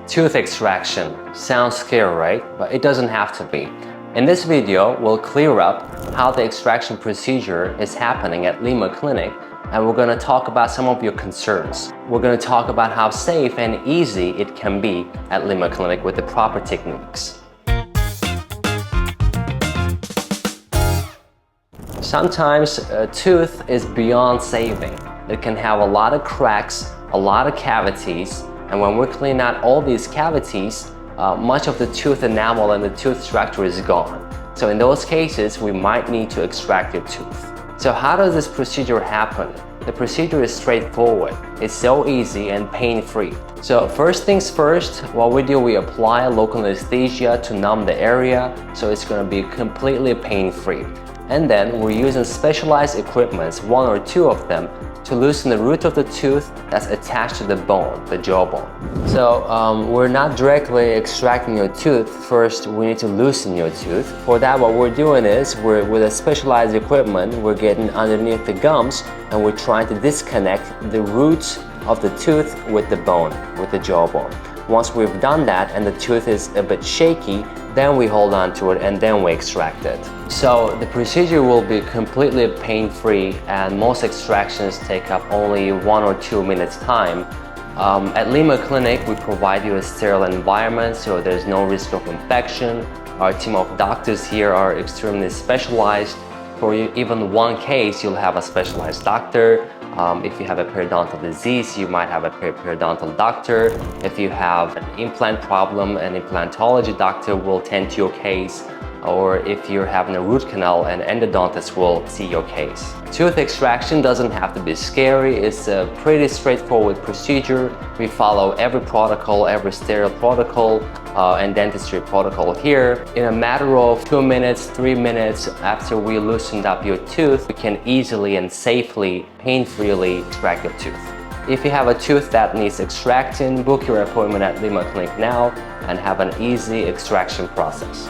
Tooth extraction. Sounds scary, right? But it doesn't have to be. In this video, we'll clear up how the extraction procedure is happening at Lema Clinic, and we're going to talk about some of your concerns. We're going to talk about how safe and easy it can be at Lema Clinic with the proper techniques. Sometimes a tooth is beyond saving. It can have a lot of cracks, a lot of cavities, and when we're cleaning out all these cavities, much of the tooth enamel and the tooth structure is gone. So in those cases, we might need to extract your tooth. So how does this procedure happen? The procedure is straightforward. It's so easy and pain-free. So first things first, what we do, we apply local anesthesia to numb the area, so it's going to be completely pain-free. And then we're using specialized equipment, one or two of them, to loosen the root of the tooth that's attached to the bone, the jawbone. So we're not directly extracting your tooth. First, we need to loosen your tooth. For that, what we're doing is, with a specialized equipment, we're getting underneath the gums and we're trying to disconnect the roots of the tooth with the bone, with the jawbone. Once we've done that and the tooth is a bit shaky, then we hold on to it and then we extract it. So the procedure will be completely pain-free, and most extractions take up only 1 or 2 minutes time. At Lema Clinic, we provide you a sterile environment, so there's no risk of infection. Our team of doctors here are extremely specialized. For even one case, you'll have a specialized doctor. If you have a periodontal disease, you might have a periodontal doctor. If you have an implant problem, an implantology doctor will tend to your case. Or if you're having a root canal, an endodontist will see your case. Tooth extraction doesn't have to be scary. It's a pretty straightforward procedure. We follow every protocol, every sterile protocol and dentistry protocol here. In a matter of 2 minutes, 3 minutes after we loosened up your tooth, we can easily and safely, pain-freely extract your tooth. If you have a tooth that needs extracting, book your appointment at Lema Clinic now and have an easy extraction process.